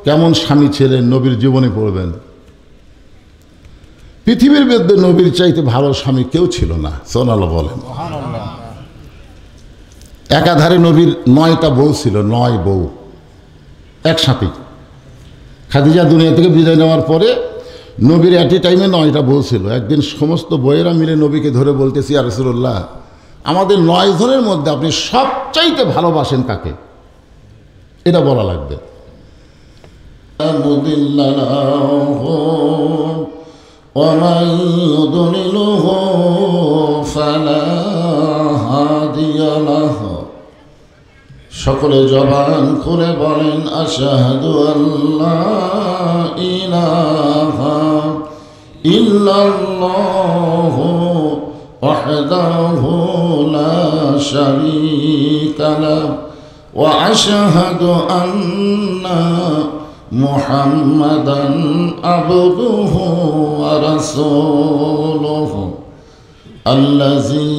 কেমন স্বামী ছিলেন নবীর জীবনে পড়বেন। পৃথিবীর মধ্যে নবীর চাইতে ভালো স্বামী কেউ ছিল না। সুবহানাল্লাহ বলেন। একাধারে নবীর 9টা বউ ছিল, 9 বউ একসাথে। খাদিজা দুনিয়া থেকে বিদায় নেওয়ার পরে নবীর এট এ টাইমে 9টা বউ ছিল। একদিন সমস্ত বউয়েরা মিলে নবীকে ধরে বলতেছি, ইয়া রাসূলুল্লাহ, আমাদের 9 জনের মধ্যে আপনি সবচাইতে ভালোবাসেন কাকে? এটা বলা লাগবে। ومن يضلله فلا هادي له সকলে জবান খুলে বলেন আশহাদু আল্লা ইলাহা ইল্লাল্লাহু ওয়াহদাহু লা শারীকা লাহু ওয়া আশহাদু আন্না মুহাম্মাদান আবদুহু ওয়া রাসূলুহু আল্লাযী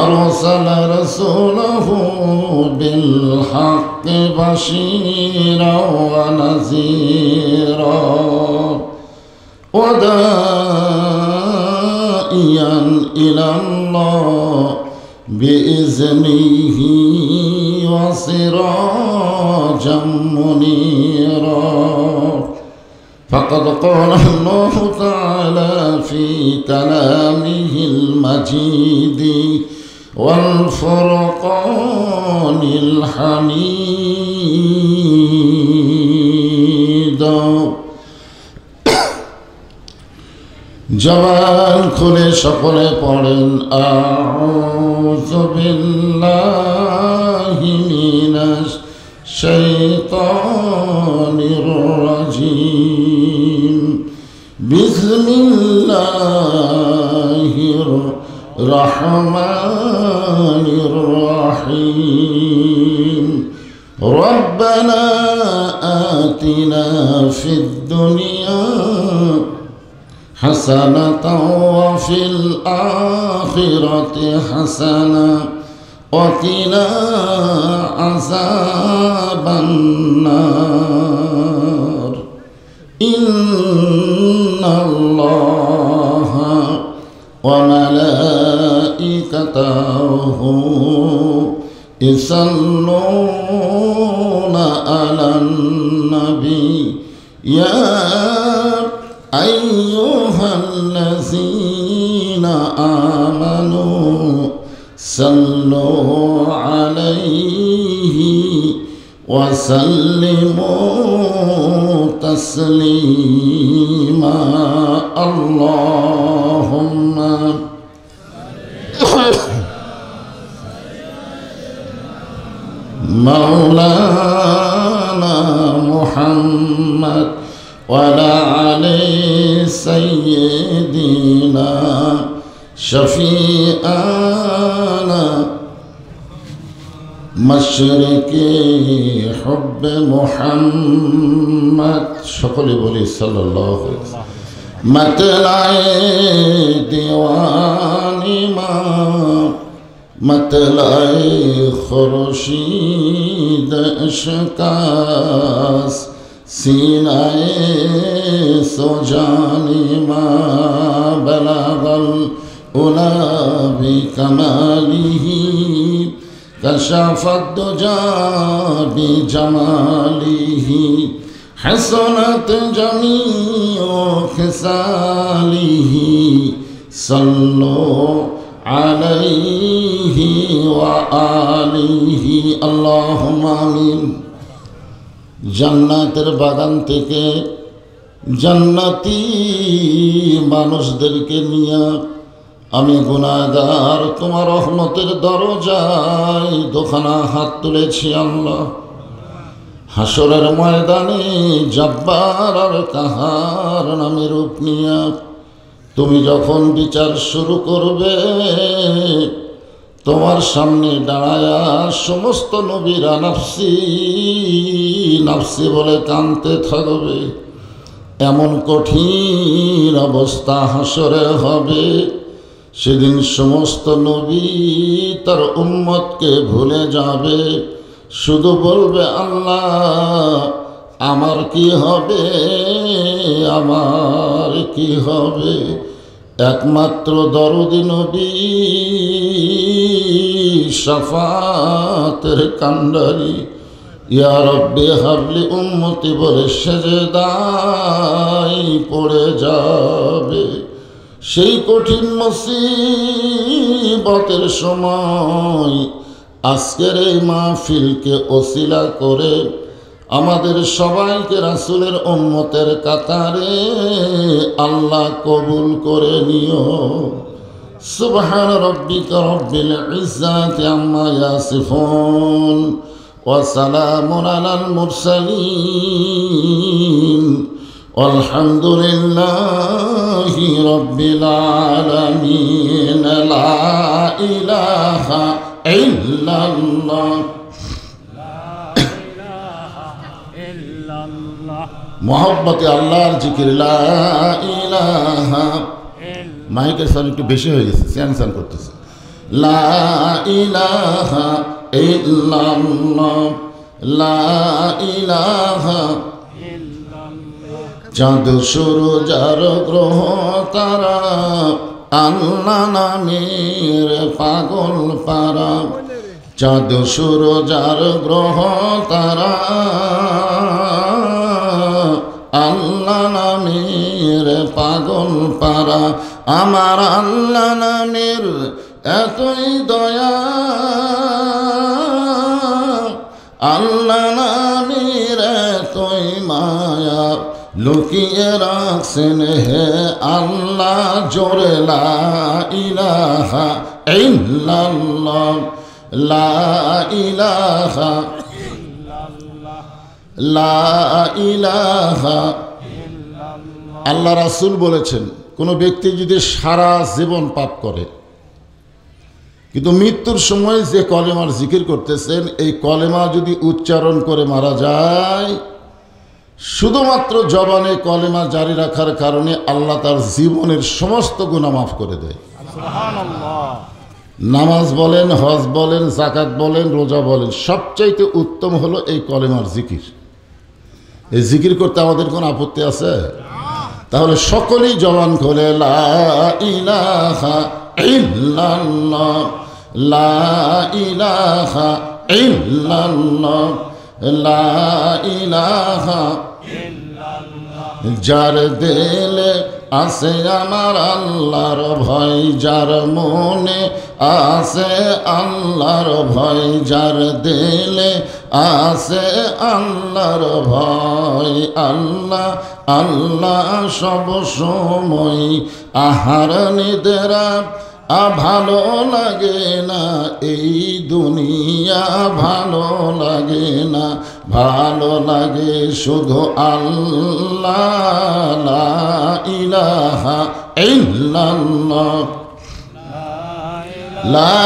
আরসালা রাসূলাহু বিল হাক্কি বাশীরাও ওয়া নাযীরা ওয়া দাঈয়ান ইলাল্লাহ বিইজনিহি ওয়া সিরাজাম মুনীরা فقد قال الله تعالى في كلامه المجيد والفرقان الحميد জবান খুলে সকলে পড়েন আউযু বিল্লাহি মিনাশ শাইতানির রাজীম বিসমিল্লাহির রহমানির রহিম রব্বানা আতিনা ফিদ দুনিয়া হাসানাতাও ওয়া ফিল আখিরাতি হাসানা وقنا عذاب النار إن الله وملائكته يصلون على النبي يا أيها الذين آمنوا صلوا عليه وسلموا تسليما اللهم مولانا محمد وعلى آله سيدنا شفيعنا مشرقي حب محمد সকলে বলি সাল্লাল্লাহু আলাইহি ওয়াসাল্লাম মতলায়ে দীওয়ানি মা মতলায়ে খুরশিদ ইশকাস সিনায়ে সুজানি মা বলাগল উলা বিকামালিহি كشف الدجى بجماله حسنت جميع خصاله صلوا عليه وآله اللهم آمين জান্নাতের বাগান থেকে জান্নাতি মানুষদেরকে নিয়ে আমি গুনাহগার তোমার রহমতের দরজায় দুখানা হাত তুলেছি আল্লাহ। হাসরের ময়দানে জব্বার আর কাহার নামে রূপ নিয়ে তুমি যখন বিচার শুরু করবে, তোমার সামনে দাঁড়ায়া সমস্ত নবীরা নাফসি নাফসি বলে কাঁদতে থাকবে। এমন কঠিন অবস্থা হাসরে হবে, সেদিন সমস্ত নবী তার উম্মতকে ভুলে যাবে, শুধু বলবে আল্লাহ আমার কি হবে, আমার কি হবে, একমাত্র দরদি নবী শাফাতের কান্ডারি। ইয়া রব্বি হাবলি উম্মতি বলে সেজদায় পড়ে যাবে। সেই কঠিন মুসিবতের সময় আজকের এই মাহফিলকে ওসিলা করে আমাদের সবাইকে রাসূলের উম্মতের কাতারে আল্লাহ কবুল করে নিও। সুবহান রাব্বিকা রব্বিল ইজ্জাতি আম্মা ইয়াসিফুন ওয়া সালামুন আলাল মুরসালিন আলহামদুলিল্লাহি রাব্বিল আলামিন। লা ইলাহা ইল্লাল্লাহ মোহাব্বতে আল্লাহর জিকির। লা ইলাহা, মাইকের সাউন্ড একটু বেশি হয়ে গেছে, স্যান করতেছে। লা ইলাহা ইল্লাল্লাহ, লা ইলাহা। চাঁদ সূরজ আর গ্রহ তারা আল্লাহ নামের পাগল পারা। চাঁদ সূরজ আর গ্রহ তারা আল্লাহ নামের পাগল পারা। আমার আল্লাহ নামের এতই দয়া, আল্লাহ নামের এতই মায়া, লুকিয়ে রাখছেন হে আল্লাহ জোরে। লা ইলাহা ইল্লাল্লাহ, লা ইলাহা, লা ইলাহা। আল্লাহ রাসূল বলেছেন, কোনো ব্যক্তি যদি সারা জীবন পাপ করে কিন্তু মৃত্যুর সময় যে কলেমার জিকির করতেছেন, এই কলেমা যদি উচ্চারণ করে মারা যায়, শুধুমাত্র জবানে কলেমা জারি রাখার কারণে আল্লাহ তার জীবনের সমস্ত গুনাহ মাফ করে দেয়। সুবহানাল্লাহ। নামাজ বলেন, হজ বলেন, যাকাত বলেন, রোজা বলেন, সবচাইতে উত্তম হলো এই কলেমার জিকির। এই জিকির করতে আমাদের কোনো আপত্তি আছে? তাহলে সকলেই জবান খোলে লা ইলাহা ইল্লাল্লাহ, লা ইলাহা ইল্লাল্লাহ, লা ইলাহা। যার দিলে আছে আমার আল্লাহর ভয়, যার মনে আছে আল্লাহর ভয়, যার দিলে আছে আল্লাহর ভয়। আল্লাহ আল্লাহ সব সময় আহার নিদ্রা ভালো লাগে না, এই দুনিয়া ভালো লাগে না, ভালো লাগে শুধু আল্লাহ। লা ইলাহা ইল্লাল্লাহ, লা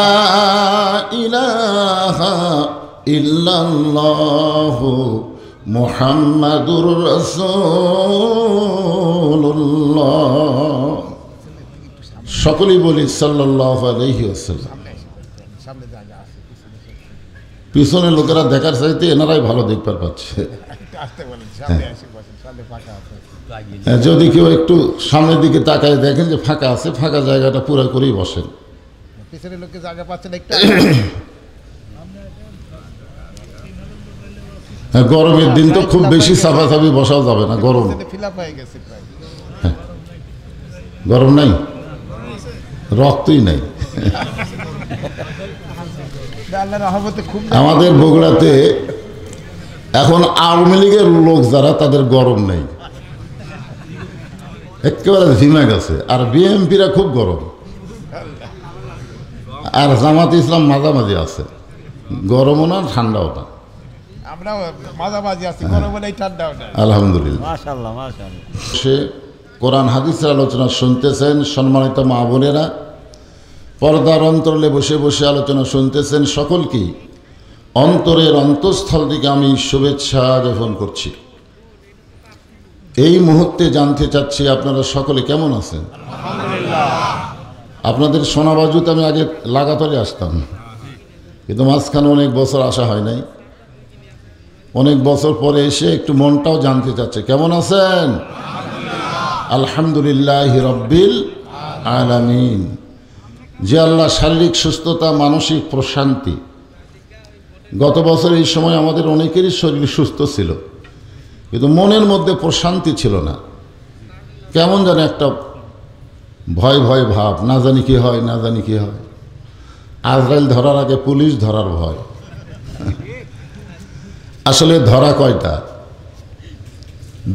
ইলাহা ইল্লাল্লাহ মুহাম্মাদুর রাসূলুল্লাহ। সকলেই বলি সাল্লাল্লাহু আলাইহি ওয়াসাল্লাম। পিছনের লোকেরা দেখার চাইতে এনারাই ভালো দেখতে পাচ্ছে। যদি কেউ একটু সামনের দিকে তাকায় দেখেন যে ফাঁকা আছে, ফাঁকা জায়গাটা পুরো করেই বসেন। পিছনের লোকে জায়গা পাচ্ছেন একটু। হ্যাঁ, গরমের দিন তো খুব বেশি চাপাচাপি বসাও যাবে না, গরম। গরম নাই, রক্তই নাই। আমাদের বগুড়াতে এখন আওয়ামী লীগের লোক যারা, তাদের গরম নেই, একেবারে ঝিমে গেছে। আর বিএনপিরা খুব গরম, আর জামাত ইসলাম মাঝামাঝি আছে, গরমও না ঠান্ডাও না। আলহামদুলিল্লাহ। সে কোরআন হাদিসের আলোচনা শুনতেছেন সম্মানিত মা বোনেরা, পর্দার অন্তরালে বসে বসে আলোচনা শুনতেছেন, সকলকেই অন্তরের অন্তঃস্থল থেকে আমি শুভেচ্ছা জ্ঞাপন করছি। এই মুহূর্তে জানতে চাচ্ছি আপনারা সকলে কেমন আছেন। আপনাদের সোনাবাজুতে আমি আগে লাগাতারে আসতাম, কিন্তু মাঝখানে অনেক বছর আসা হয় নাই। অনেক বছর পরে এসে একটু মনটাও জানতে চাচ্ছে কেমন আছেন। আলহামদুলিল্লাহ রব্বিল আলামিন। যে আল্লাহ শারীরিক সুস্থতা, মানসিক প্রশান্তি। গত বছর এই সময় আমাদের অনেকেরই শরীর সুস্থ ছিল, কিন্তু মনের মধ্যে প্রশান্তি ছিল না। কেমন যেন একটা ভয় ভয় ভাব, না জানি কি হয়, না জানি কি হয়। আজরাইল ধরার আগে পুলিশ ধরার ভয়। আসলে ধরা কয়টা?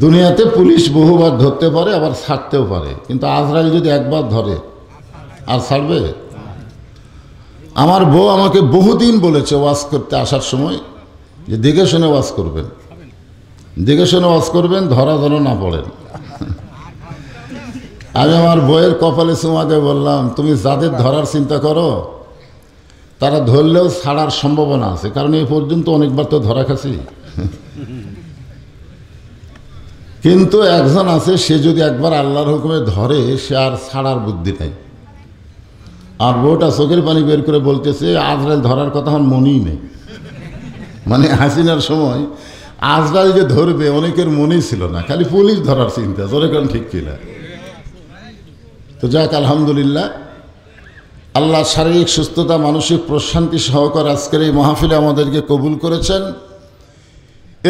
দুনিয়াতে পুলিশ বহুবার ধরতে পারে, আবার ছাড়তেও পারে, কিন্তু আজরাইল যদি একবার ধরে আর ছাড়বে? আমার বউ আমাকে বহুদিন বলেছে ওয়াজ করতে আসার সময় যে দেখে শুনে ওয়াজ করবেন, দেখে শুনে ওয়াজ করবেন, ধরা যেন না পড়েন। আমি আমার বইয়ের কপালে চুমা দিয়ে বললাম, তুমি যাদের ধরার চিন্তা করো তারা ধরলেও ছাড়ার সম্ভাবনা আছে, কারণ এই পর্যন্ত অনেকবার তো ধরা খাচ্ছি। কিন্তু একজন আছে, সে যদি একবার আল্লাহর হুকুমে ধরে, সে আর ছাড়ার বুদ্ধি নাই। আর বউটা চোখের পানি বের করে বলতেছে আজরাইল ধরার কথা আমার মনেই নেই। মানে হাসিনার সময় আজরাইল যে ধরবে অনেকের মনেই ছিল না, খালি পুলিশ ধরার চিন্তা। জোরে কারণ ঠিক কিনা? তো যাক, আলহামদুলিল্লাহ, আল্লাহ শারীরিক সুস্থতা, মানসিক প্রশান্তি সহকার আজকের এই মাহফিলে আমাদেরকে কবুল করেছেন।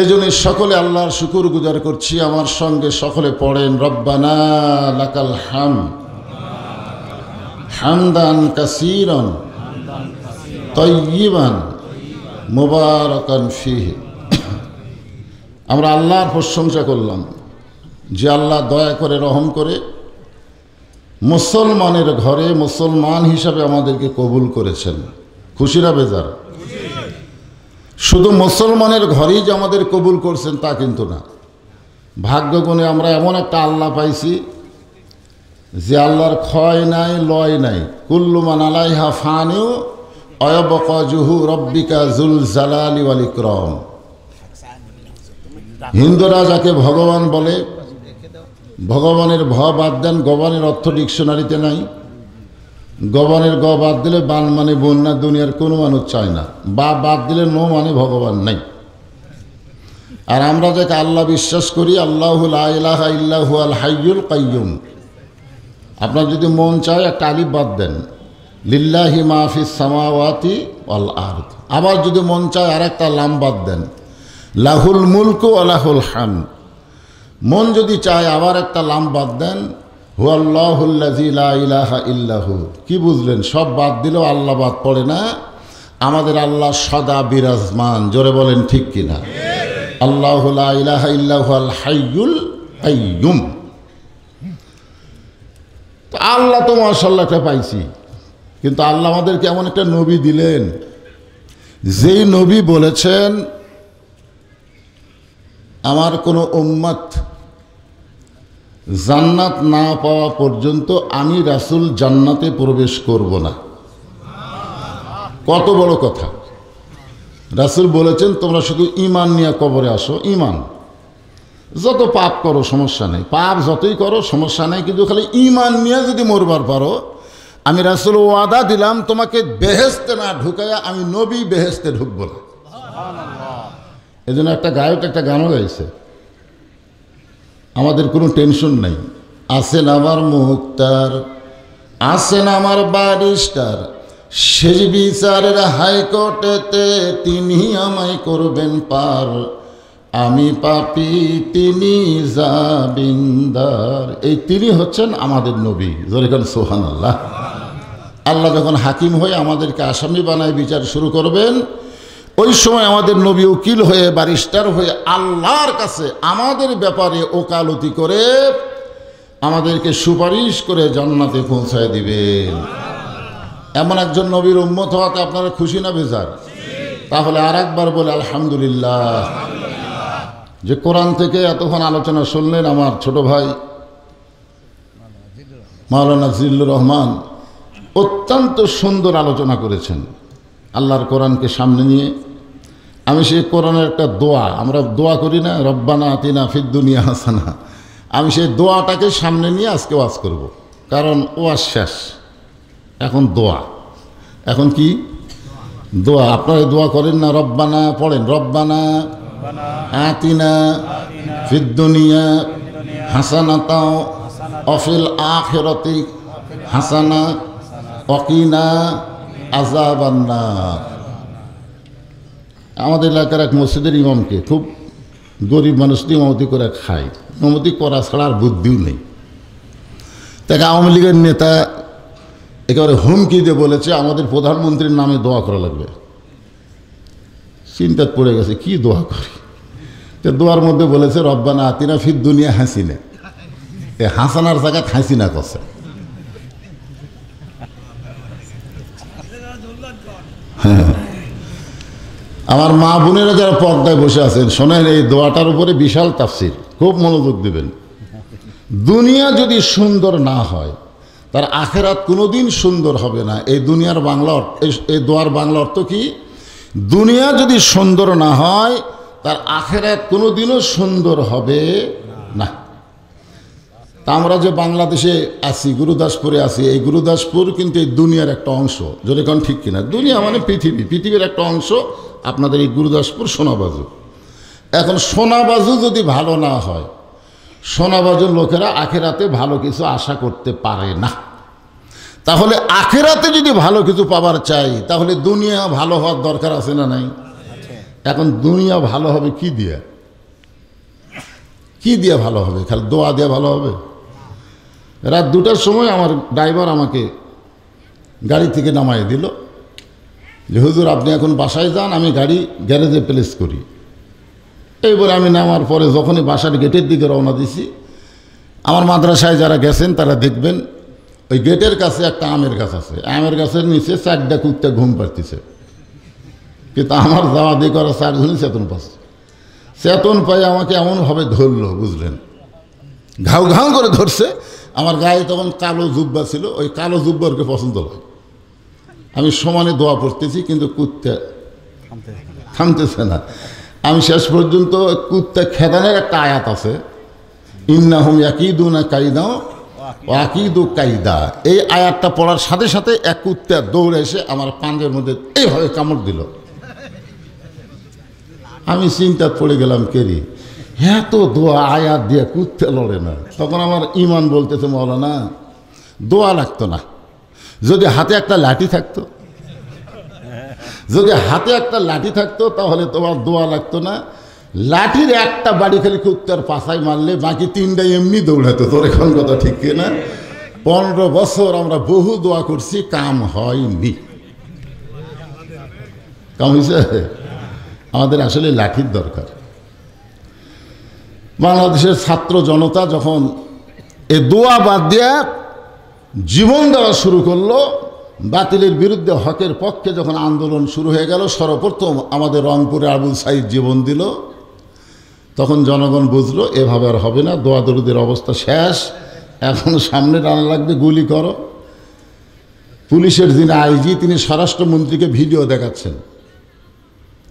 এজন্য সকলে আল্লাহর শুকুর গুজার করছি। আমার সঙ্গে সকলে পড়েন, রব্বানা লাকাল হামদ হামদান কাসীরান তাইয়িবান মুবারাকান ফীহি। আমরা আল্লাহর প্রশংসা করলাম যে আল্লাহ দয়া করে, রহম করে মুসলমানের ঘরে মুসলমান হিসাবে আমাদেরকে কবুল করেছেন। খুশি না বেজার? শুধু মুসলমানের ঘরেই যে আমাদের কবুল করছেন তা কিন্তু না। ভাগ্যগুণে আমরা এমন একটা আল্লাহ পাইছি যে আল্লাহর ক্ষয় নাই, লয় নাই। কুল্লু মান আলাইহা ফানিউ ওয়া ইয়াবকা ওয়াজহু রাব্বিকা যুল জালালি ওয়াল ইকরাম। হিন্দুরা যাকে ভগবান বলে, ভগবানের ভ বাদ দেন, গবানের অর্থ ডিকশনারিতে নাই। গবানের গ বাদ দিলে বান মানে বন্যা, দুনিয়ার কোনো মানুষ চায় না। বা বাদ দিলে নো মানে ভগবান নাই। আর আমরা যাকে আল্লাহ বিশ্বাস করি, আল্লাহু লা ইলাহা ইল্লা হুয়াল হাইয়ুল কাইয়ুম। আপনার যদি মন চায় একটা আলিফ বাদ দেন, লিল্লাহি মা ফিস সামাওয়াতি ওয়াল আরদ। আবার যদি মন চায় আর একটা লাম বাদ দেন, লাহুল মুলকু ওয়া লাহুল হামদ। মন যদি চায় আবার একটা লাম বাদ দেন, হুয়াল্লাহুল্লাযী লা ইলাহা ইল্লাহু। কি বুঝলেন? সব বাদ দিলেও আল্লাহ বাদ পড়ে না। আমাদের আল্লাহ সদা বিরাজমান। জোরে বলেন ঠিক কিনা? আল্লাহু লা ইলাহা ইল্লা হুয়াল হাইয়ুল কাইয়ুম। তো আল্লাহ তো মাশাআল্লাহটা পাইছি, কিন্তু আল্লাহ আমাদেরকে এমন একটা নবী দিলেন, যেই নবী বলেছেন আমার কোনো উম্মত জান্নাত না পাওয়া পর্যন্ত আমি রাসূল জান্নাতে প্রবেশ করব না। কত বড় কথা! রাসূল বলেছেন তোমরা শুধু ঈমান নিয়ে কবরে আসো। ঈমান, যত পাপ করো সমস্যা নেই, পাপ যতই করো সমস্যা নেই, কিন্তু খালি ঈমান নিয়ে যদি মরবার পারো, আমি রাসূল ওয়াদা দিলাম তোমাকে বেহেশতে না ঢুকাইয়া আমি নবী বেহেশতে ঢুকবো না। এই জন্য একটা গায়ক একটা গানও গাইছে, আমাদের কোনো টেনশন নাই। আছেন আমার মুক্তার, আছেন আমার ব্যারিস্টার, শেষ বিচারের হাইকোর্টেতে তিনি আমায় করবেন পার। আমি পাপী, তিনি জামিনদার। এই তিনি হচ্ছেন আমাদের নবী। যেরকম সুবহানাল্লাহ। আল্লাহ যখন হাকিম হয়ে আমাদেরকে আসামি বানায় বিচার শুরু করবেন, ওই সময় আমাদের নবী উকিল হয়ে, ব্যারিস্টার হয়ে আল্লাহর কাছে আমাদের ব্যাপারে ওকালতি করে আমাদেরকে সুপারিশ করে জান্নাতে পৌঁছায় দিবেন। এমন একজন নবীর উম্মত হওয়াতে আপনারা খুশি না বেজার? তাহলে আর একবার বলে আলহামদুলিল্লাহ। যে কোরআন থেকে এতক্ষণ আলোচনা শুনলেন আমার ছোট ভাই মাওলানা জিল্লুর রহমান, অত্যন্ত সুন্দর আলোচনা করেছেন আল্লাহর কোরআনকে সামনে নিয়ে। আমি সেই কোরআনের একটা দোয়া, আমরা দোয়া করি না, রব্বানা আতিনা ফিদ দুনিয়া হাসানা, আমি সেই দোয়াটাকে সামনে নিয়ে আজকে ওয়াজ করব। কারণ ওয়াজ শেষ, এখন দোয়া। এখন কি দোয়া? আপনারা দোয়া করেন না? রব্বানা পড়েন, রব্বানা আতিনা ফিদ দুনিয়া হাসানাতাও অফিল আখিরাতি হাসানা ওয়াকিনা আযাবান্নার। আমাদের এলাকার এক মসজিদের ইমামকে, খুব গরিব মানুষ ইমামতি করে খায়, ইমামতি করা ছাড়া আর বুদ্ধিও নেই। তাকে আওয়ামী লীগের নেতা একেবারে হুমকি দিয়ে বলেছে আমাদের প্রধানমন্ত্রীর নামে দোয়া করা লাগবে। চিন্তায় পড়ে গেছে, কি দোয়া করি? তো দোয়ার মধ্যে বলেছে রব্বানা আতিনা ফিদ দুনিয়া হাসিনা। এ হাসানার জায়গায় হাসিনা করছে। আমার মা বোনেরা যারা পর্দায় বসে আছেন শোনেন, এই দোয়াটার উপরে বিশাল তাফসীর, খুব মনোযোগ দিবেন। দুনিয়া যদি সুন্দর না হয় তার আখেরাত কোনোদিন সুন্দর হবে না। এই দুনিয়ার বাংলা এই দোয়ার বাংলা অর্থ কি? দুনিয়া যদি সুন্দর না হয় তার আখেরাত কোনোদিনও সুন্দর হবে না। তা আমরা যে বাংলাদেশে আছি, গুরুদাসপুরে আছি, এই গুরুদাসপুর কিন্তু এই দুনিয়ার একটা অংশ। যদি কোন ঠিক কিনা? দুনিয়া মানে পৃথিবীর একটা অংশ। আপনাদের এই গুরুদাসপুর সোনাবাজু। এখন সোনাবাজু যদি ভালো না হয়, সোনাবাজুর লোকেরা আখেরাতে ভালো কিছু আশা করতে পারে না। তাহলে আখেরাতে যদি ভালো কিছু পাবার চাই তাহলে দুনিয়া ভালো হওয়ার দরকার আছে না নাই? এখন দুনিয়া ভালো হবে কি দিয়ে? কি দিয়ে ভালো হবে? খালি দোয়া দিয়ে ভালো হবে? রাত 2টার সময় আমার ড্রাইভার আমাকে গাড়ি থেকে নামাই দিল যে হুজুর আপনি এখন বাসায় যান, আমি গাড়ি গ্যারেজে প্লেস করি। এইবার আমি নামার পরে যখনই বাসার গেটের দিকে রওনা দিছি, আমার মাদ্রাসায় যারা গেছেন তারা দেখবেন ওই গেটের কাছে একটা আমের গাছ আছে। আমের গাছের নিচে 4টা কুত্তা ঘুম পাড়তেছে, কিন্তু আমার যাওয়া দিয়ে করা 4জনই চেতন পাচ্ছে। চেতন পাই আমাকে এমনভাবে ধরলো, বুঝলেন, ঘাউ ঘাউ করে ধরছে। আমার গায়ে তখন কালো জুব্বা ছিল, ওই কালো জুব্বা ওকে পছন্দ হয়। আমি সমানে দোয়া পড়তেছি কিন্তু কুত্তা থামতেছে না। আমি শেষ পর্যন্ত কুত্তা খেদানের একটা আয়াত আছে, ইন্নাহুম ইয়াকিদুনা কাইদা ওয়া আকিদু কাইদা। এই আয়াতটা পড়ার সাথে সাথে এক কুত্তা দৌড়ে এসে আমার পাঞ্জের মধ্যে এইভাবে কামড় দিল। আমি চিন্তা পড়ে গেলাম, কেরি হ্যাঁ তো দোয়া আয়াত দিয়ে কুত্তে লড়ে না। তখন আমার ইমান বলতেছে মৌলানা দোয়া লাগতো না, যদি হাতে একটা লাঠি থাকতো, যদি হাতে একটা লাঠি থাকতো তাহলে তোমার দোয়া লাগতো না। লাঠির একটা বাড়ি খালি কুত্তার পাছায় মারলে বাকি 3টাই এমনি দৌড়াতো। তোর এখন কথা ঠিক কিনা? 15 বছর আমরা বহু দোয়া করছি, কাম হয়নি। কাম হয়েছে? আমাদের আসলে লাঠির দরকার। বাংলাদেশের ছাত্র জনতা যখন এ দোয়া বাদ দিয়ে জীবন দেওয়া শুরু করলো, বাতিলের বিরুদ্ধে হকের পক্ষে যখন আন্দোলন শুরু হয়ে গেল, সর্বপ্রথম আমাদের রংপুরে আবুল সাইদ জীবন দিল। তখন জনগণ বুঝলো এভাবে আর হবে না, দোয়া দরুদের অবস্থা শেষ, এখন সামনে টানা লাগবে, গুলি করো। পুলিশের যিনি আইজি তিনি স্বরাষ্ট্রমন্ত্রীকে ভিডিও দেখাচ্ছেন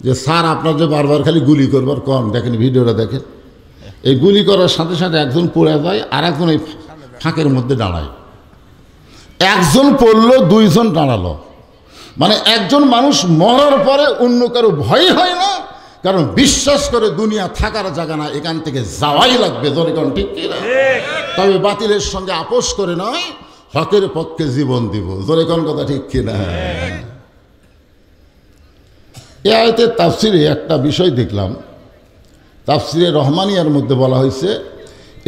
যে স্যার আপনার যে বারবার খালি গুলি করবার কম, দেখেন ভিডিওটা দেখেন। এই গুলি করার সাথে সাথে একজন পড়ে যায়, আর একজন এই ফাঁকের মধ্যে দাঁড়ায়। একজন পড়লো, 2জন দাঁড়ালো। মানে একজন মানুষ মরার পরে অন্য কারো ভয় হয় না, কারণ বিশ্বাস করে দুনিয়া থাকার জায়গা না, এখান থেকে যাওয়াই লাগবে। জনগণ ঠিক কিনা? তবে বাতিলের সঙ্গে আপোষ করে নয়, হকের পক্ষে জীবন দিব। জনগণ কথা ঠিক কিনা? এ আয়াতে তাফসিরে একটা বিষয় দেখলাম, তাফসিরে রহমানিয়ার মধ্যে বলা হয়েছে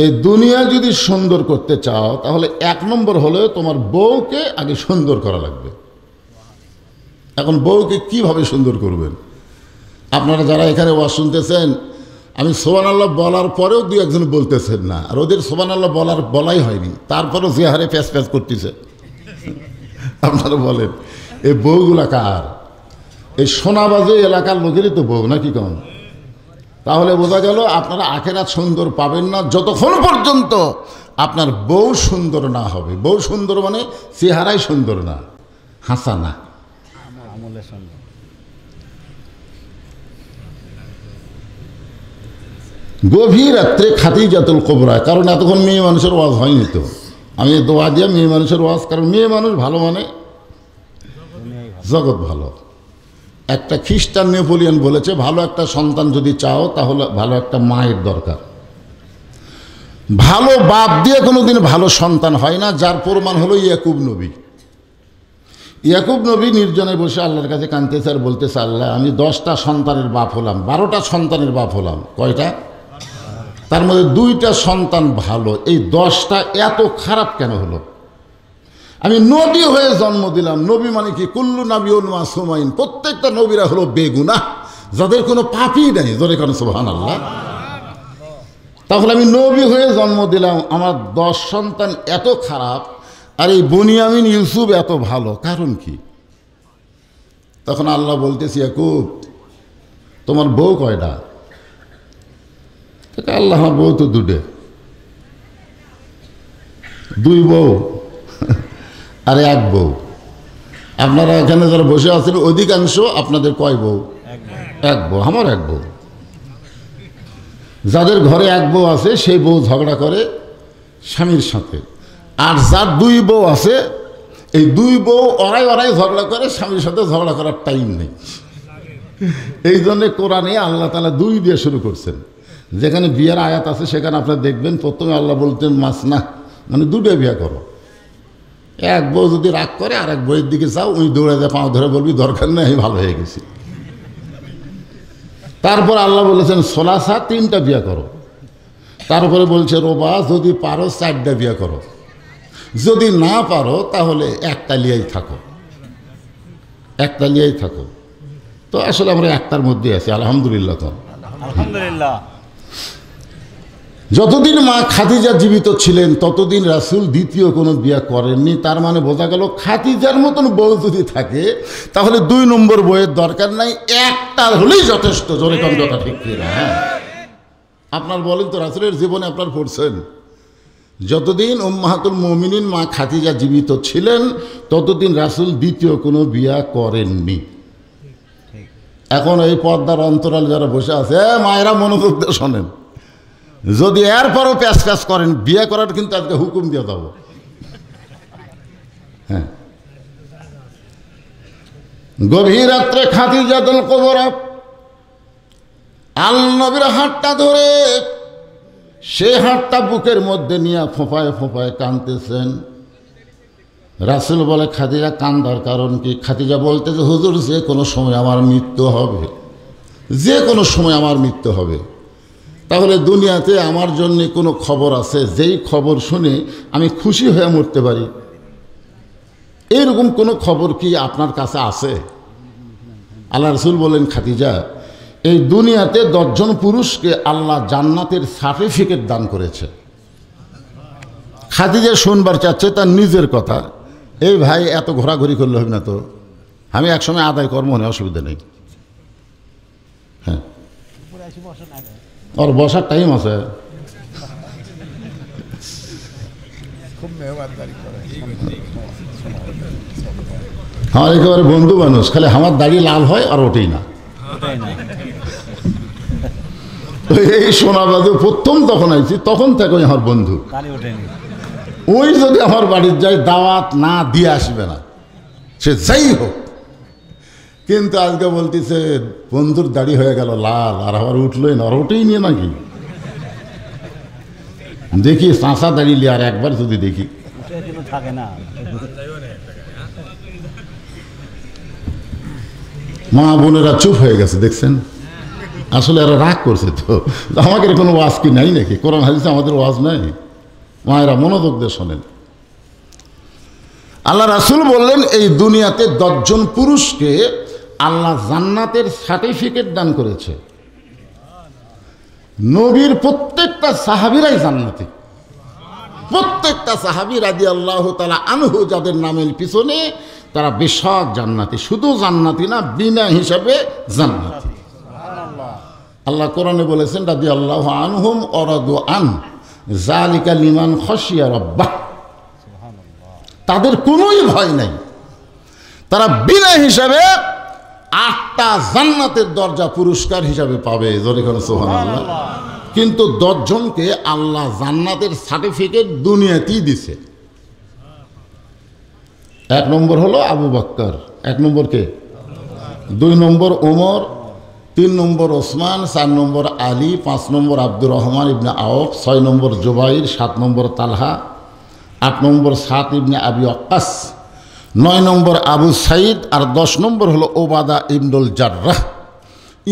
এই দুনিয়া যদি সুন্দর করতে চাও তাহলে 1 নম্বর হলো তোমার বউকে আগে সুন্দর করা লাগবে। এখন বউকে কিভাবে সুন্দর করবেন? আপনারা যারা এখানে ওয়াজ শুনতেছেন, আমি সুবহানাল্লাহ বলার পরেও 2-1জন বলতেছেন না, আর ওদের সুবহানাল্লাহ বলাই হয়নি, তারপরেও যে হারে প্যাচ প্যাচ করতেছে। আপনারা বলেন এই বউগুলা কার? এই সোনাবাজে এলাকার লোকেরই তো বউ, নাকি কম? তাহলে বোঝা গেল আপনারা আখেরাত সুন্দর পাবেন না যতক্ষণ পর্যন্ত আপনার বউ সুন্দর না হবে। বউ সুন্দর মানে চেহারাই সুন্দর না, হাসানা। গভীর রাত্রে খাদিজাতুল কুবরা, কারণ এতক্ষণ মেয়ে মানুষের ওয়াজ হয়নি তো, আমি দোয়া দিয়ে মেয়ে মানুষের ওয়াজ, কারণ মেয়ে মানুষ ভালো মানে জগৎ ভালো। একটা খ্রিস্টান নেপোলিয়ন বলেছে, ভালো একটা সন্তান যদি চাও তাহলে ভালো একটা মায়ের দরকার। ভালো বাপ দিয়ে কোনোদিন ভালো সন্তান হয় না, যার প্রমাণ হলো ইয়াকুব নবী। ইয়াকুব নবী নির্জনে বসে আল্লাহর কাছে কাঁদতেছে আর বলতেছে, আল্লাহ আমি 10টা সন্তানের বাপ হলাম, 12টা সন্তানের বাপ হলাম। কয়টা? তার মধ্যে 2টা সন্তান ভালো, এই 10টা এত খারাপ কেন হলো? আমি নবী হয়ে জন্ম দিলাম। নবী মানে কি? কুল্লু নাবিয়ুন মাসুমাইন, প্রত্যেকটা নবীরা হলো বেগুনাহ, যাদের কোনো পাপই নেই। জোরে কারণ সুবহানাল্লাহ। তাহলে আমি নবী হয়ে জন্ম দিলাম, আমার 10 সন্তান এত খারাপ, আর এই বুনিয়ামিন ইউসুফ এত ভালো, কারণ কি? তখন আল্লাহ বলতেছি, ইয়াকুব তোমার বউ কয়টা? আল্লাহ আমার বউ তো 2 বউ আর 1 বউ। আপনারা এখানে যারা বসে আছেন অধিকাংশ আপনাদের কয় বউ? 1 বউ। আমার 1 বউ। যাদের ঘরে 1 বউ আছে সেই বউ ঝগড়া করে স্বামীর সাথে, আর যার 2 বউ আছে এই 2 বউ ওরাই ঝগড়া করে, স্বামীর সাথে ঝগড়া করার টাইম নেই। এই জন্যে কোরআনে আল্লাহ তাআলা 2 দিয়ে শুরু করছেন। যেখানে বিয়ের আয়াত আছে সেখানে আপনারা দেখবেন প্রথমে আল্লাহ বলতেন মাসনা, মানে 2টা বিয়ে করো। 1 বউ যদি রাগ করে আর 1 বউয়ের দিকে যাও, উনি দৌড়ে যায়, পাও ধরে বলবি দরকার নেই, আমি ভালো হয়ে গেছি। তারপর আল্লাহ বলেছেন সোলাসা, 3টা বিয়ে করো। তারপরে বলছে রোবা, যদি পারো 4টা বিয়ে করো, যদি না পারো তাহলে একটা লিয়েই থাকো। তো আসলে আমরা একটার মধ্যে আছি, আলহামদুলিল্লাহ। তো আলহামদুলিল্লাহ। যতদিন মা খাদিজা জীবিত ছিলেন ততদিন রাসূল দ্বিতীয় কোনো বিয়ে করেননি। তার মানে বোঝা গেল খাদিজার মতন বউ যদি থাকে তাহলে 2 নম্বর বউয়ের দরকার নাই, একটা হলেই যথেষ্ট। জোরে কম কথা ঠিক কিনা? হ্যাঁ, আপনার বলেন তো, রাসূলের জীবনে আপনার পড়ছেন যতদিন উম্মাহাতুল মুমিনিন মা খাদিজা জীবিত ছিলেন ততদিন রাসূল দ্বিতীয় কোনো বিয়ে করেননি। এখন এই পর্দার অন্তরাল যারা বসে আছে, মায়েরা মনোযোগ দিয়ে শোনেন, যদি এরপরও প্যাচ করেন বিয়ে করার কিন্তু আজকে হুকুম দিয়ে দেবো। হ্যাঁ, গভীর রাত্রে খাদিজাতুল কুবরা আল্লাহর নবীর হাতটা ধরে সে হাতটা বুকের মধ্যে নিয়ে ফোঁপায় ফোঁপায় কাঁদতেছেন। রাসূল বলে, খাদিজা কান্দার কারণ কি? খাদিজা বলতেছে, হুজুর যে কোনো সময় আমার মৃত্যু হবে, যে কোনো সময় আমার মৃত্যু হবে। তাহলে দুনিয়াতে আমার জন্য কোনো খবর আছে যেই খবর শুনে আমি খুশি হয়ে মরতে পারি? এইরকম কোনো খবর কি আপনার কাছে আছে? আল্লাহ রাসূল বলেন, খাদিজা এই দুনিয়াতে 10 জন পুরুষকে আল্লাহ জান্নাতের সার্টিফিকেট দান করেছে। খাদিজা শুনবার চাচ্ছে তার নিজের কথা। এই ভাই এত ঘোরাঘুরি করলে হবে না তো, আমি একসময় আদায় কর্ম নেই, অসুবিধা নেই। হ্যাঁ, ওর বসার টাইম আছে। আমার একেবারে বন্ধু মানুষ, খালি আমার দাড়ি লাল হয় আর ওঠেই না। এই সোনাবাদু প্রথম তখন আইছি, তখন থেকে আমার বন্ধু। ওই যদি আমার বাড়ির যায় দাওয়াত না দিয়ে আসবে না, সে যাই হোক। কিন্তু আজকে বলতেছে বন্ধুর দাড়ি হয়ে গেল লাল আর আবার উঠলোই না, আর ওঠেই নিয়ে নাকি। দেখি চাঁচা দাড়ি লিয়ে আর একবার যদি দেখি, থাকে না। মা বোনেরা চুপ হয়ে গেছে, দেখছেন? আসলে এরা রাগ করছে। তো আমাদের কোনো ওয়াজ কি নাই নাকি? কোরআন হাদিসে আমাদের ওয়াজ নাই? মায়েরা মনোযোগ দিয়ে শোনেন। আল্লাহ রাসূল বললেন, এই দুনিয়াতে 10 জন পুরুষকে আল্লাহ জান্নাতের সার্টিফিকেট দান করেছে। নবীর প্রত্যেকটা সাহাবীরাই জান্নাতি, প্রত্যেকটা সাহাবী রাদিয়াল্লাহু তাআলা আনহু যাদের নামের পিছনে তারা বেশক জান্নাতি। শুধু জান্নাতি না, বিনা হিসাবে জান্নাতি। আল্লাহ কোরআনে বলেছেন, রাদিয়াল্লাহু আনহুম ওয়া রাদু আন যালিকা লিমান খাশিয়া রাব্বাহ। তাদের কোনোই ভয় নাই, তারা বিনা হিসাবে 8টা জান্নাতের দরজা পুরস্কার হিসাবে পাবে। জোরে করে সুবহানাল্লাহ। কিন্তু 10 জনকে আল্লাহ জান্নাতের সার্টিফিকেট দুনিয়াতেই দিছে। 1 নম্বর হলো আবু বকর। 1 নম্বর কে? 2 নম্বর ওমর, 3 নম্বর ওসমান, 4 নম্বর আলী, 5 নম্বর আব্দুর রহমান ইবনে আওফ, 6 নম্বর জুবাইর, 7 নম্বর তালহা, 8 নম্বর সাত ইবনে আবি ওয়াক্কাস, 9 নম্বর আবু সাইদ, আর 10 নম্বর হলো ওবাদা ইবনুল জাররাহ।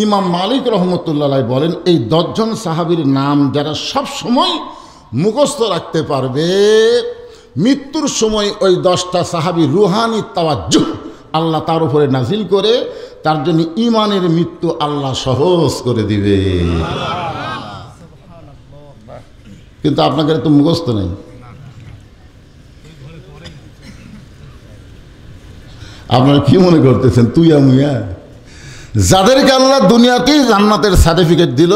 ইমাম মালিক রহমতুল্লাহ বলেন এই 10 জন সাহাবীর নাম যারা সব সময় মুখস্থ রাখতে পারবে, মৃত্যুর সময় ওই 10টা সাহাবী রুহানি তাওয়াজ্জুহ আল্লাহ তার উপরে নাজিল করে তার জন্য ইমানের মৃত্যু আল্লাহ সহজ করে দিবে। কিন্তু আপনাদের তো মুখস্থ নেই। আপনারা কি মনে করতেছেন তুইয়া মুইয়া? যাদেরকে আল্লাহ দুনিয়াতেই জান্নাতের সার্টিফিকেট দিল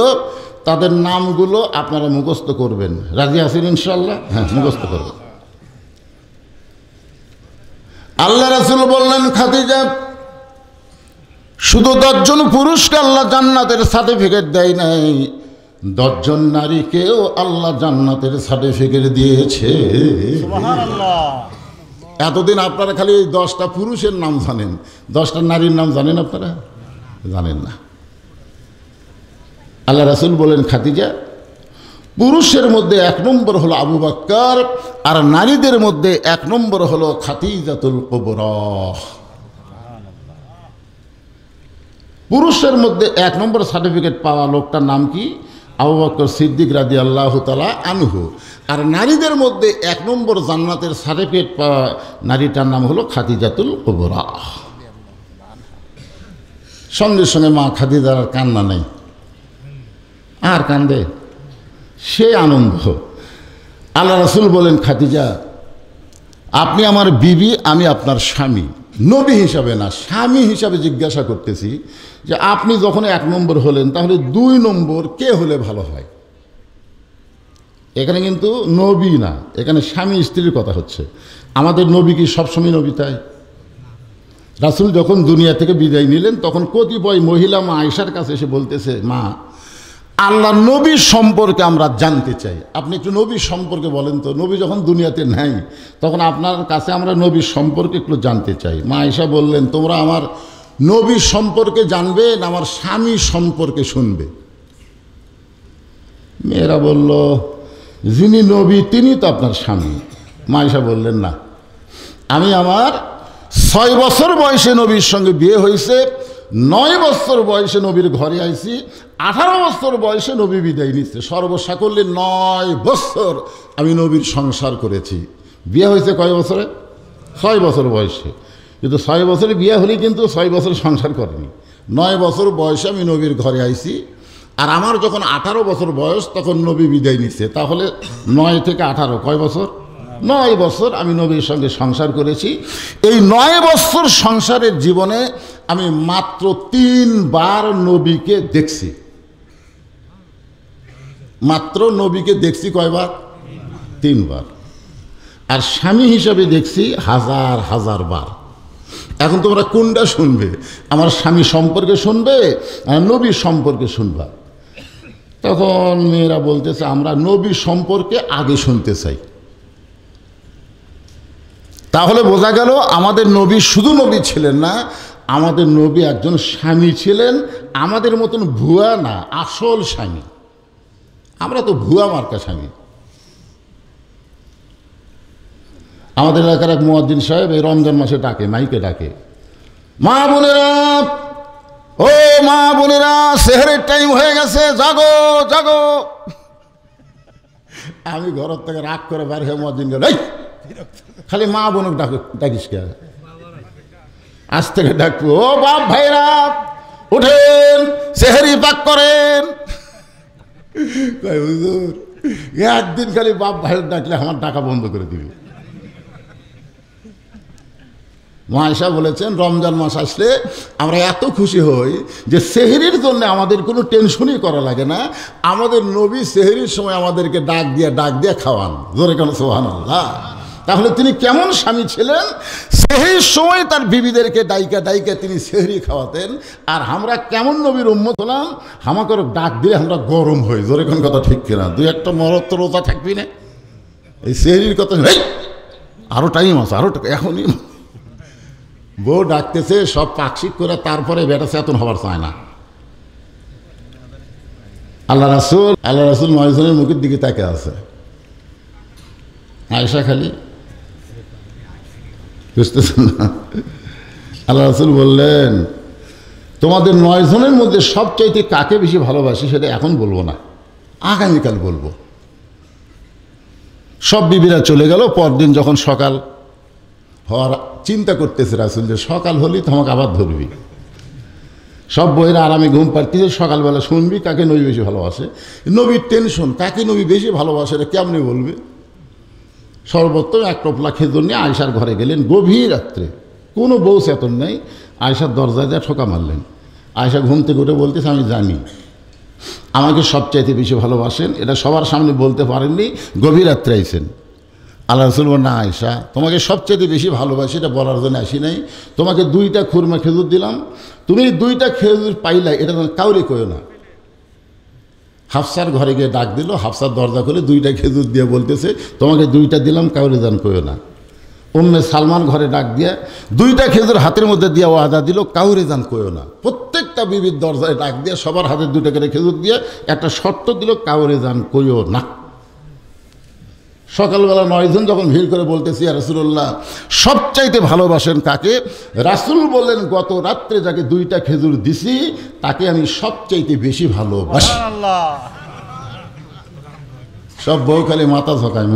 তাদের নামগুলো আপনারা মুখস্থ করবেন। রাজি আছেন ইনশাআল্লাহ? হ্যাঁ, মুখস্থ করবেন। আল্লাহ রাসূল বললেন, খাদিজা, শুধু 10 জন পুরুষকে আল্লাহ জান্নাতের সার্টিফিকেট দেয় নাই, 10 জন নারীকেও আল্লাহ জান্নাতের সার্টিফিকেট দিয়েছে। সুবহানাল্লাহ। এতদিন আপনারা খালি 10টা পুরুষের নাম জানেন, 10টা নারীর নাম জানেন আপনারা? জানেন না। আল্লাহ রাসূল বলেন, খাদিজা, পুরুষের মধ্যে 1 নম্বর হলো আবু বকর, আর নারীদের মধ্যে 1 নম্বর হলো খাদিজাতুল কুবরা। পুরুষের মধ্যে 1 নম্বর সার্টিফিকেট পাওয়া লোকটার নাম কি? আবু বকর সিদ্দিক রাদিয়াল্লাহু তাআলা আনহু। আর নারীদের মধ্যে 1 নম্বর জান্নাতের সার্টিফিকেট পাওয়া নারীটার নাম হলো খাদিজাতুল কুবরা। সঙ্গে সঙ্গে মা খাদিজার আর কান্না নেই, আর কান্দে, সে আনন্দ। আল্লাহ রাসূল বলেন, খাদিজা, আপনি আমার বিবি, আমি আপনার স্বামী। নবী হিসাবে না, স্বামী হিসাবে জিজ্ঞাসা করতেছি যে আপনি যখন 1 নম্বর হলেন তাহলে 2 নম্বর কে হলে ভালো হয়? এখানে কিন্তু নবী না, এখানে স্বামী স্ত্রীর কথা হচ্ছে। আমাদের নবী কি সবসময় নবী? তাই রাসূল যখন দুনিয়া থেকে বিদায় নিলেন তখন কতিপয় মহিলা মা আয়েশার কাছে এসে বলতেছে, মা, আল্লাহ নবী সম্পর্কে আমরা জানতে চাই, আপনি একটু নবী সম্পর্কে বলেন তো। নবী যখন দুনিয়াতে নাই তখন আপনার কাছে আমরা নবী সম্পর্কে একটু জানতে চাই। মা আয়েশা বললেন, তোমরা আমার নবী সম্পর্কে জানবে না আমার স্বামী সম্পর্কে শুনবে? মেয়েরা বলল, যিনি নবী তিনি তো আপনার স্বামী। মা আয়েশা বললেন, না, আমি আমার 6 বছর বয়সে নবীর সঙ্গে বিয়ে হয়েছে, 9 বছর বয়সে নবীর ঘরে আইছি, 18 বছর বয়সে নবী বিদায় নিচ্ছে, সর্বসাকল্যে 9 বছর আমি নবীর সংসার করেছি। বিয়ে হয়েছে কয় বছরে? 6 বছর বয়সে। কিন্তু 6 বছরে বিয়ে হলেই কিন্তু 6 বছর সংসার করেনি। 9 বছর বয়সে আমি নবীর ঘরে আইছি, আর আমার যখন 18 বছর বয়স তখন নবী বিদায় নিচ্ছে। তাহলে 9 থেকে 18 কয় বছর? 9 বছর আমি নবীর সঙ্গে সংসার করেছি। এই 9 বছর সংসারের জীবনে আমি মাত্র 3 বার নবীকে দেখছি। মাত্র নবীকে দেখছি কয়বার? 3 বার। আর স্বামী হিসাবে দেখছি 1000 বার। এখন তোমরা কোনটা শুনবে? আমার স্বামী সম্পর্কে শুনবে আর নবী সম্পর্কে শুনবা? তখন মেয়েরা বলতেছে, আমরা নবী সম্পর্কে আগে শুনতে চাই। তাহলে বোঝা গেল আমাদের নবী শুধু নবী ছিলেন না, আমাদের নবী একজন স্বামী ছিলেন। আমাদের মতন ভুয়া না, আসল স্বামী। আমরা তো ভুয়া মার্কা স্বামী। আমাদের এলাকার এক মুয়াজ্জিন সাহেব এই রমজান মাসে ডাকে, মাইকে ডাকে, মা বোনেরা, ও মা বোনেরা, সেহরের টাইম হয়ে গেছে, জাগো জাগো। আমি ঘর থেকে রাগ করে বের হয়ে মুয়াজ্জিন গেল, এই খালি মা বোনক ডাকিস কে? আজ থেকে ডাকবো, ও বাপ ভাইরা উঠেন, সেহরি পাক করেন। হুজুর, একদিন খালি বাপ ভাইয়ের ডাকলে আমার ডাকা বন্ধ করে দিবে। মা আয়েশা বলেছেন, রমজান মাস আসলে আমরা এত খুশি হই যে সেহরির জন্য আমাদের কোনো টেনশনই করা লাগে না। আমাদের নবী সেহরির সময় আমাদেরকে ডাক দিয়ে খাওয়ান। জোরে কেন সুবহানাল্লাহ। তাহলে তিনি কেমন স্বামী ছিলেন? সেহরির সময় তার বিবিদেরকে ডাইকা তিনি সেহরি খাওয়াতেন। আর আমরা কেমন নবীর উম্মত হলাম? আমাকে ডাক দিলে আমরা গরম হই। জোরে কোন কথা ঠিক কিনা? 2-1টা মরদ তো রোজা থাকবি না। এই সেহরির কথা, আরো টাইম আছে, আরো এখনই। বউ ডাকতেছে সব পাকশিক করে, তারপরে বেটা চেতন হবার চায় না। আল্লাহ রাসূল 9 জনের মুখের দিকে তাকে আছে। আয়েশা খালি বুঝতেছেন না। আল্লাহ রাসূল বললেন, তোমাদের 9 জনের মধ্যে সবচাইতে কাকে বেশি ভালোবাসি সেটা এখন বলবো না, আগামীকাল বলবো। সব বিবিরা চলে গেল। পরদিন যখন সকাল হওয়ার চিন্তা করতেছে রাসূল যে সকাল হলেই তো আমাকে আবার ধরবি। সব বইয়েরা আরামে ঘুম পাড়তেছে, সকালবেলা শুনবি কাকে নবী বেশি ভালোবাসে। নবীর টেনশন, কাকে নবী বেশি ভালোবাসে এটা কেমনে বলবে। সর্বোত্তম এক টোপলা খেজুর নিয়ে আয়েশার ঘরে গেলেন গভীর রাত্রে, কোনো বউ চেতন নেই। আয়েশার দরজায় দিয়ে ঠোকা মারলেন। আয়েশা ঘুম থেকে উঠে বলতেছে, আমি জানি আমাকে সবচাইতে বেশি ভালোবাসেন, এটা সবার সামনে বলতে পারেননি, গভীর রাত্রে আইছেন। আল্লাহ রাসূল বলেন, না আয়েশা, তোমাকে সবচাইতে বেশি ভালোবাসি এটা বলার জন্য আসি নাই, তোমাকে 2টা খুরমা খেজুর দিলাম, তুমি 2টা খেজুর পাইলা এটা কাউরে কইও না। হাফসার ঘরে গিয়ে ডাক দিল, হাফসার দরজা খুলে 2টা খেজুর দিয়ে বলতেছে, তোমাকে 2টা দিলাম, কাউরে দান কইও না। উম্মে সালমান ঘরে ডাক দিয়ে 2টা খেজুর হাতের মধ্যে দিয়ে ওয়াদা দিল, কাউরে দান কইও না। প্রত্যেকটা বিবির দরজায় ডাক দিয়ে সবার হাতে 2টা করে খেজুর দিয়ে একটা শর্ত দিল, কাউরে দান কইও না। সকালবেলা 9 জন যখন ভিড় করে বলতেছি, ইয়া রাসূলুল্লাহ সবচাইতে ভালোবাসেন কাকে? রাসূল বললেন, গত রাত্রে যাকে 2টা খেজুর দিছি তাকে আমি সবচাইতে বেশি ভালোবাসি। সব বউ খালি মাথা ঝোঁকায়।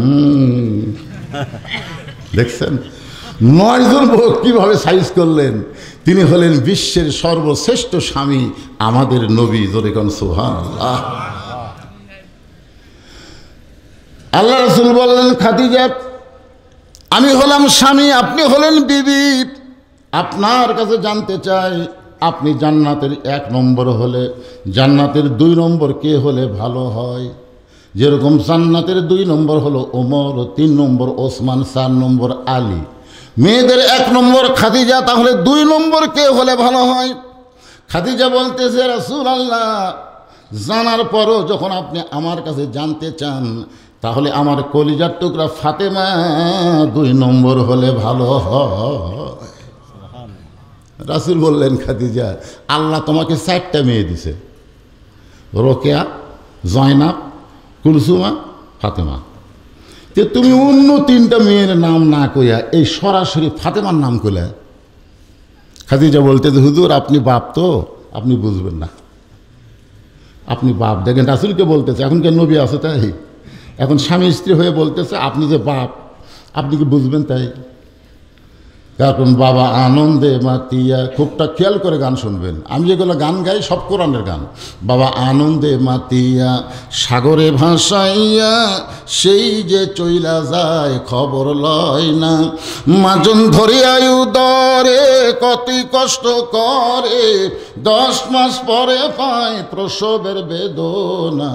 দেখছেন 9 জন বউ কিভাবে সাইজ করলেন। তিনি হলেন বিশ্বের সর্বশ্রেষ্ঠ স্বামী, আমাদের নবী। জোরে কোন সুবহানাল্লাহ। আল্লাহ রাসূল বললেন, খাদিজা আমি হলাম স্বামী, আপনি হলেন বিবি। আপনার কাছে জানতে চাই, আপনি জান্নাতের 1 নম্বর হলে জান্নাতের 2 নম্বর কে হলে ভালো হয়? যেরকম জান্নাতের 2 নম্বর হলো ওমর, 3 নম্বর ওসমান, 4 নম্বর আলী। মেয়েদের 1 নম্বর খাদিজা, তাহলে 2 নম্বর কে হলে ভালো হয়? খাদিজা বলতেছে, রাসূলুল্লাহ জানার পরও যখন আপনি আমার কাছে জানতে চান, তাহলে আমার কলিজার টুকরা ফাতেমা 2 নম্বর হলে ভালো হয়। রাসূল বললেন, খাদিজা আল্লাহ তোমাকে 4টা মেয়ে দিছে, রোকেয়া, জয়নাব, কুলসুমা, ফাতেমা। তো তুমি অন্য 3টা মেয়ের নাম না কইয়া এই সরাসরি ফাতেমার নাম কইলা। খাদিজা বলতে, হুজুর আপনি বাপ তো, আপনি বুঝবেন না, আপনি বাপ। দেখেন রাসূলকে বলতেছে, এখনকার নবী আছে তাই, এখন স্বামী স্ত্রী হয়ে বলতেছে আপনি যে বাপ, আপনি কি বুঝবেন তাই? কারণ বাবা আনন্দে মাতিয়া, খুবটা খেয়াল করে গান শুনবেন, আমি যেগুলো গান গাই সব কোরআনের গান। বাবা আনন্দে মাতিয়া সাগরে ভাসাইয়া, সেই যে চইলা যায় খবর লয় না। মাজন ধরে আয়ু দরে কতই কষ্ট করে, 10 মাস পরে পায় প্রসবের বেদনা।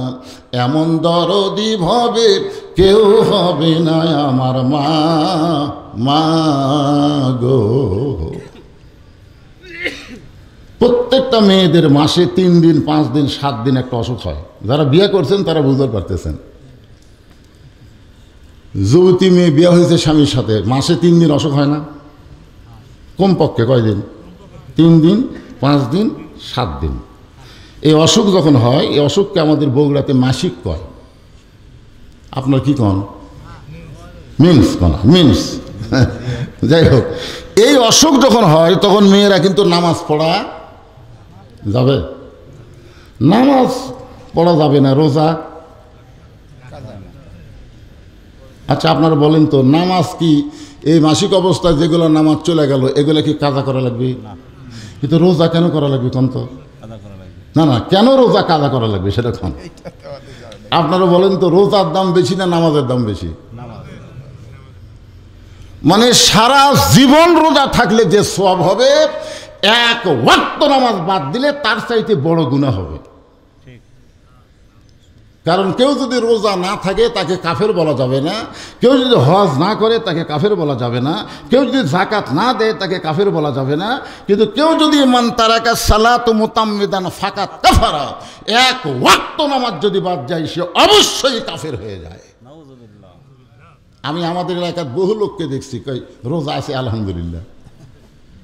এমন দরদি ভবে কেউ হবে না আমার মা, মা গো। প্রত্যেকটা মেয়েদের মাসে 3 দিন, 5 দিন, 7 দিন একটা অসুখ হয়। যারা বিয়ে করছেন তারা বুঝতে পারতেছেন। যুবতী মেয়ে বিয়ে হয়েছে স্বামীর সাথে, মাসে 3 দিন অসুখ হয় না? কমপক্ষে কয়দিন? 3 দিন, 5 দিন, 7 দিন। এই অসুখ যখন হয়, এই অসুখকে আমাদের বগুড়াতে মাসিক কয়। আপনার কি কন? মিন্স কন, মিন্স। যাই হোক, এই অসুখ যখন হয় তখন মেয়েরা কিন্তু নামাজ পড়া যাবে, নামাজ পড়া যাবে না, রোজা। আচ্ছা আপনারা বলেন তো, নামাজ কি এই মাসিক অবস্থায় যেগুলো নামাজ চলে গেল এগুলো কি কাজা করা লাগবে? কিন্তু রোজা কেন করা লাগবে কোন তো? না না, কেন রোজা কাজা করা লাগবে সেটা কোন? আপনারা বলেন তো, রোজার দাম বেশি না নামাজের দাম বেশি? মানে সারা জীবন রোজা থাকলে যে সওয়াব হবে, 1 ওয়াক্ত নামাজ বাদ দিলে তার চাইতে বড় গুনাহ হবে। কারণ কেউ যদি রোজা না থাকে তাকে কাফের বলা যাবে না, কেউ যদি হজ না করে তাকে কাফের বলা যাবে না, কেউ যদি যাকাত না দেয় তাকে কাফের বলা যাবে না। কিন্তু কেউ যদি মান তারাকা সালাত মুতাম্মিদান ফাকাত কাফারা, 1 ওয়াক্ত নামাজ যদি বাদ যায় সে অবশ্যই কাফের হয়ে যায়। আমি আমাদের এলাকার বহু লোককে দেখছি, কই রোজা আছে আলহামদুলিল্লাহ,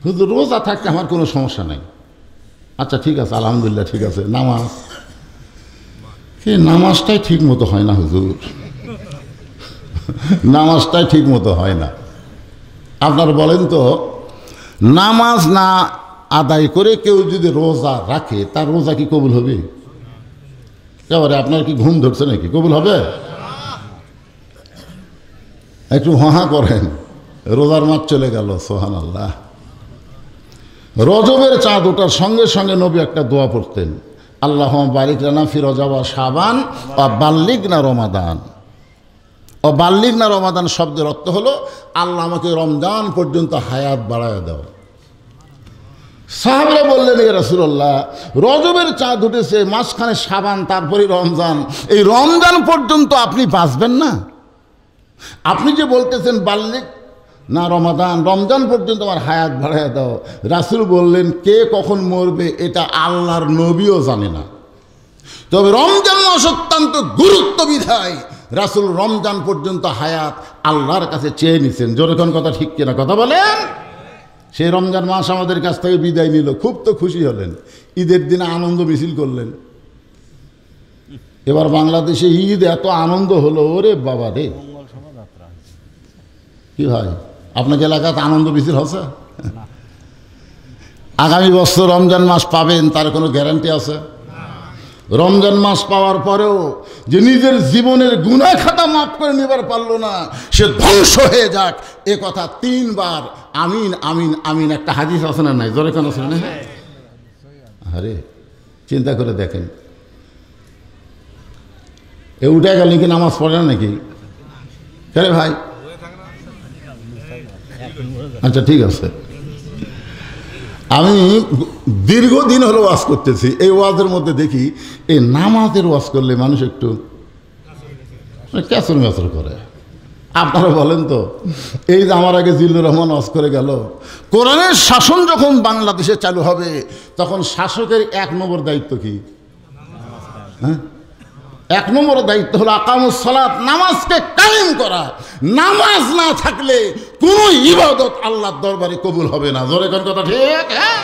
হুজুর রোজা থাকতে আমার কোনো সমস্যা নেই। আচ্ছা ঠিক আছে, আলহামদুলিল্লাহ ঠিক আছে। নামাজ, এই নামাজটাই ঠিক মতো হয় না হুজুর, নামাজটাই ঠিক মতো হয় না। আপনারা বলেন তো, নামাজ না আদায় করে কেউ যদি রোজা রাখে তার রোজা কি কবুল হবে? এবারে আপনার কি ঘুম ধরছে নাকি? কবুল হবে? একটু হাহা করেন, রোজার মাস চলে গেল। সুবহানাল্লাহ। রজবের চাঁদ ওঠার সঙ্গে সঙ্গে নবী একটা দোয়া পড়তেন, আল্লাহুম্মা বারিক লানা ফি রজব ওয়া শাবান ওয়া বাল্লিগনা রমাদান। ও বাল্লিগনা রমাদান শব্দের অর্থ হলো আল্লাহ আমাকে রমজান পর্যন্ত হায়াত বাড়ায় দাও। সাহাবারা বললেন, ইয়া রাসূলুল্লাহ, রজবের চাঁদ উঠেছে, মাঝখানে শাবান, তারপরে রমজান, এই রমজান পর্যন্ত আপনি বাঁচবেন না? আপনি যে বলতেছেন বাল্লিগ না রমাদান, রমজান পর্যন্ত আমার হায়াত বাড়ায় দাও, রাসূল বললেন কে কখন মরবে এটা আল্লাহর নবীও জানে না। তবে রমজান মাস অত্যন্ত গুরুত্ব বিধায় রাসূল রমজান পর্যন্ত হায়াত আল্লাহর কাছে চেয়ে নিছেন। জোরে কোন কথা ঠিক কিনা কথা বলেন? সেই রমজান মাস আমাদের কাছ থেকে বিদায় নিল, খুব তো খুশি হলেন, ঈদের দিনে আনন্দ মিছিল করলেন। এবার বাংলাদেশে ঈদ এত আনন্দ হলো, ওরে বাবা রে। কি ভাই, আপনাকে এলাকাতে আনন্দ মিছিল হচ্ছে? আগামী বছর রমজান মাস পাবেন তার কোনো গ্যারান্টি আছে? রমজান মাস পাওয়ার পরেও যে নিজের জীবনের গুনাহ খাতা মাফ করে নেবার পারলো না, সে ধ্বংস হয়ে যাক, এ কথা 3 বার আমিন আমিন আমিন। একটা হাদিস আছে না নাই? জোরে কেন আছে না? আরে চিন্তা করে দেখেন, এ উঠে গেল কি নামাজ পড়ে না নাকি? কে ভাই? আচ্ছা ঠিক আছে, আমি দীর্ঘদিন হলো ওয়াজ করতেছি, এই ওয়াজের মধ্যে দেখি এই নামাজের ওয়াজ করলে মানুষ একটু ক্যাসর ম্যাসর করে। আপনারা বলেন তো, এই যে আমার আগে জিল্লুর রহমান ওয়াজ করে গেল, কোরআনের শাসন যখন বাংলাদেশে চালু হবে তখন শাসকের 1 নম্বর দায়িত্ব কি? হ্যাঁ, 1 নম্বর দায়িত্ব হলো আকামুস সালাত, নামাজকে কায়েম করা। নামাজ না থাকলে কোনো ইবাদত আল্লাহর দরবারে কবুল হবে না। জোরে কোন কথা ঠিক? হ্যাঁ,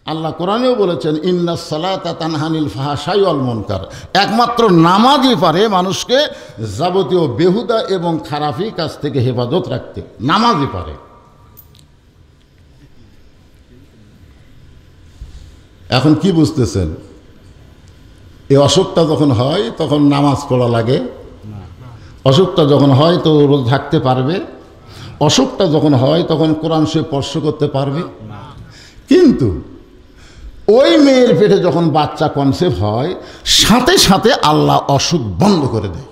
আল্লাহ কোরআনেও বলেছেন ইন্নাস সালাতা তানহানিল ফাহশাই ওয়াল মুনকার। একমাত্র নামাজই পারে মানুষকে যাবতীয় বেহুদা এবং খারাপি কাজ থেকে হেফাজত রাখতে, নামাজই পারে। এখন কি বুঝতেছেন? এই অসুখটা যখন হয় তখন নামাজ পড়া লাগে, অসুখটা যখন হয় তো রোজ থাকতে পারবে, অসুখটা যখন হয় তখন কোরআন শরীফ স্পর্শ করতে পারবে। কিন্তু ওই মেয়ের পেটে যখন বাচ্চা কনসেপ্ট হয় সাথে সাথে আল্লাহ অসুখ বন্ধ করে দেয়।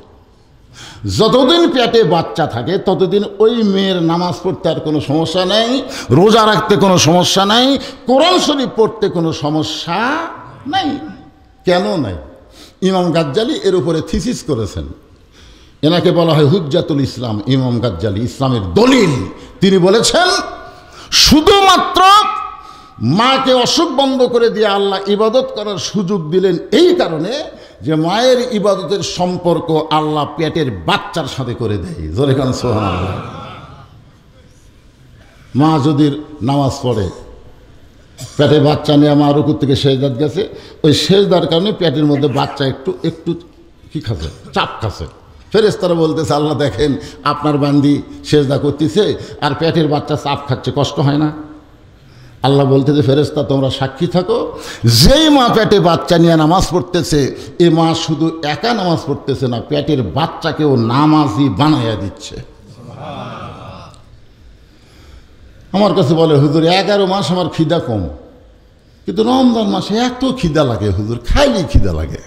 যতদিন পেটে বাচ্চা থাকে ততদিন ওই মেয়ের নামাজ পড়তে আর কোনো সমস্যা নেই, রোজা রাখতে কোনো সমস্যা নাই, কোরআন শরীফ পড়তে কোনো সমস্যা নাই। কেন নাই? ইমাম গাজ্জালি এর উপরে থিসিস করেছেন, এনাকে বলা হয় হুজ্জাতুল ইসলাম। ইমাম গাজ্জালি ইসলামের দলিল। তিনি বলেছেন শুধুমাত্র মাকে অসুখ বন্ধ করে দিয়ে আল্লাহ ইবাদত করার সুযোগ দিলেন এই কারণে যে মায়ের ইবাদতের সম্পর্ক আল্লাহ পেটের বাচ্চার সাথে করে দেয়। জোরে কান সুবহানাল্লাহ। মা যদি নামাজ পড়ে, পেটে বাচ্চা নিয়ে মা রুকু থেকে সেজদাত গেছে, ওই সেজদার কারণে পেটের মধ্যে বাচ্চা একটু একটু কি খাচ্ছে, চাপ খাচ্ছে। ফেরেশতারা বলতেছে আল্লাহ দেখেন আপনার বান্দি সেজদা করতেছে আর পেটের বাচ্চা চাপ খাচ্ছে, কষ্ট হয় না? আল্লাহ বলতেছে ফেরেশতা তোমরা সাক্ষী থাকো, যেই মা পেটে বাচ্চা নিয়ে নামাজ পড়তেছে এ মা শুধু একা নামাজ পড়তেছে না, পেটের বাচ্চাকেও নামাজি বানাইয়া দিচ্ছে। আমার কাছে বলে হুজুর 11 মাস আমার খিদা কম, কিন্তু রমজান মাসে এত খিদা লাগে হুজুর, খাইলেই খিদা লাগে।